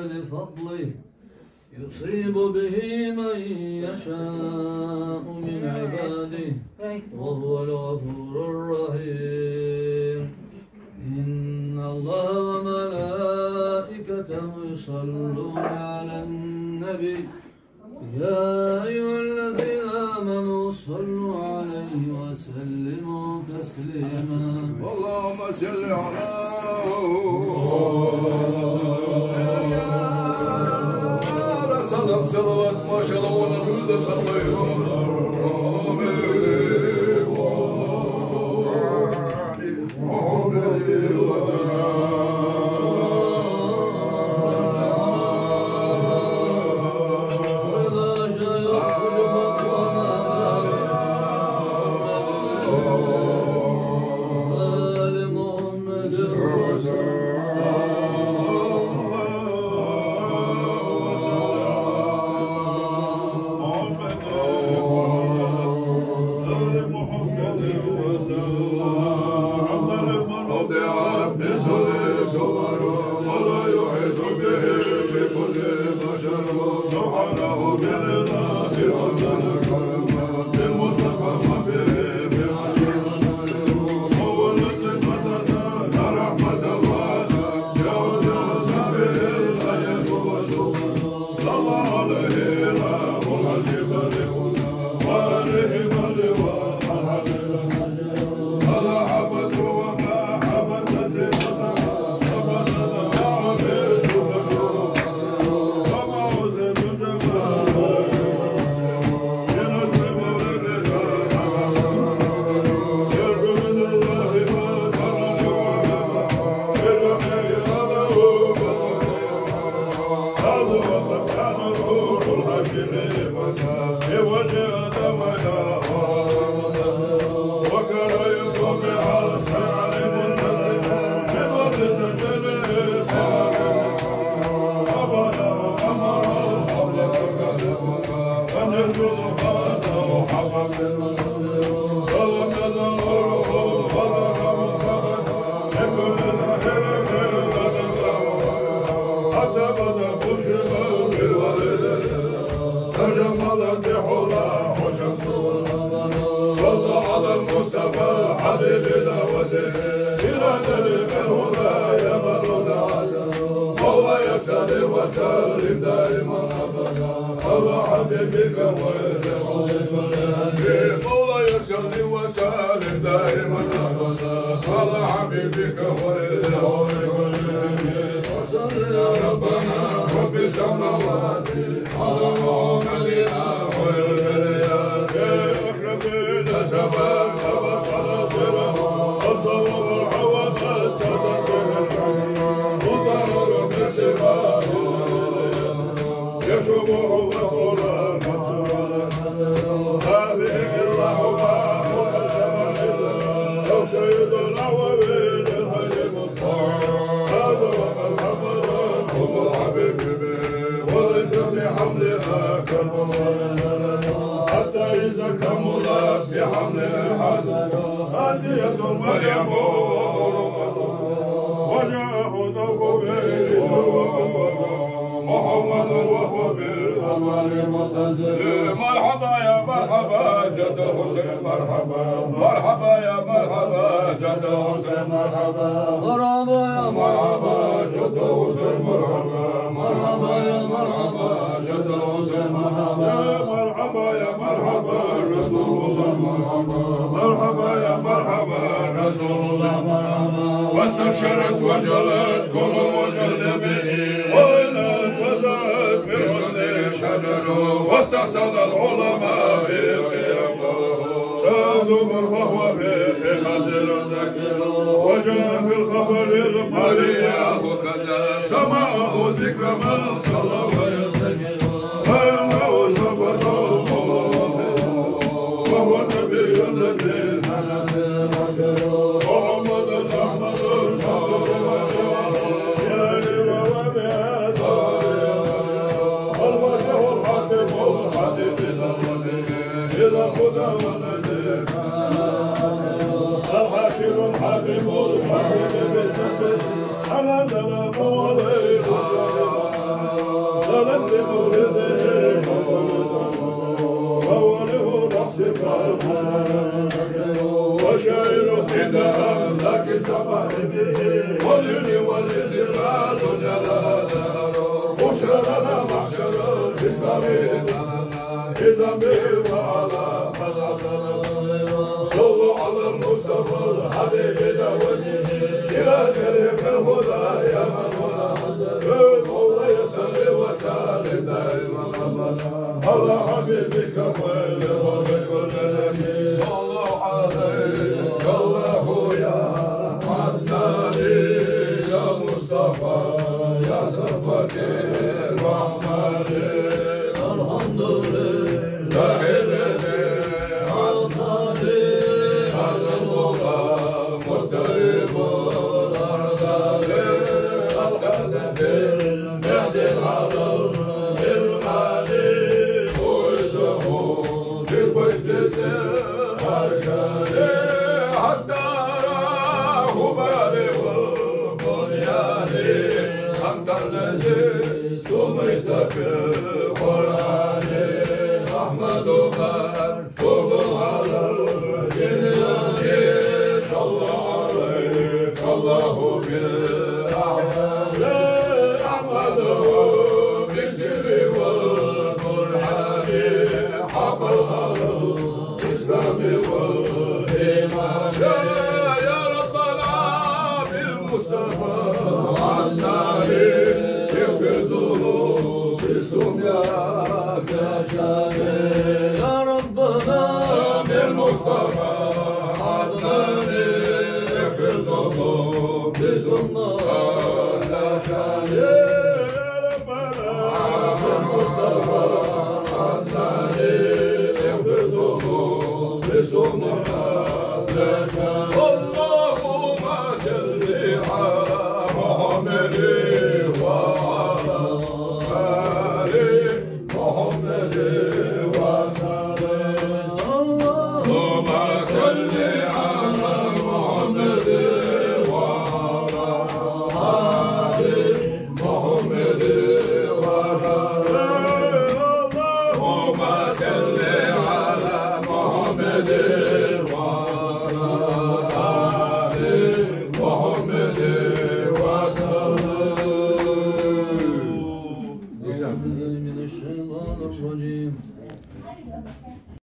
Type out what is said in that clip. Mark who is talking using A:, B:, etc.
A: لفضله يصيب به من يشاء من عباده وهو الغفور الرحيم إن الله وملائكته يصلون على النبي يا أيها الذين آمنوا صلوا عليه وسلموا تسليما
B: اللهم صل على سلام صلوات ما شاء الله ونقول وسلم دائما ابدا على حبيبك مولاي صل وسلم دائما ابدا على حبيبك وصل يا ربنا رب السماوات على محمدنا والبريات يا اكرم الاسباب سبق على صراط الضوء والعوضات صدق مطهر بسباب يشبه القرآن هذه اللهم مقسمة لو سيد الأولين خير هذا وقد حملت هم الحبيب وليس في حملها كرب حتى إذا كملت في حمل الحزن آسية مريم وجاءه ذوق به محمد وهو بالأمر متصل مرحبا يا مرحبا جد حسين مرحبا مرحبا يا مرحبا جد حسين مرحبا
A: مرحبا يا
B: مرحبا جد حسين مرحبا مرحبا يا مرحبا جد حسين مرحبا مرحبا يا مرحبا رسول الله مرحبا مرحبا يا مرحبا رسول الله مرحبا واستبشرت وجلت كل وجد به واستحسن العلماء في قيامه تذوب وهو في قدر الذكر وجاء في الخبر المريع وكذا سمعه ذكر من صلى ويرتجل فانه صفة وهو النبي الذي نزل محمد احمد المصطفى الهدى والنذير الحاشر الحبيب الحبيب بسفر على ذنب وليل لمولده ووله رأسك وشاعر من أملاك سماه واليل والإسلام جلال بشرى لنا محشر الإسلام إذا به وعلى صلوا على المصطفى الحبيب وجهه إلى كريم الهدى يا من هدى الله يصلي وسلم دائما على حبيبك خير وبكل نبي صلى عليك الله يا عدناني يا مصطفى يا صفتي الرحمن الحمد لله الذي عدناني هذا المولى مقترب الأرض أسعد المهد العظم المالي وإذا بالبيت أركاني حتى راه بالغ البنيان أنت الذي سميت بالقرآن أحمدك مكتوب على الجنان صلى عليك الله بالأعمال أحمده بالسر والبرهان حقا على الإسلام والإيمان يا ربنا بالمصطفى عناني يغفر ذنوب بسم يا شافي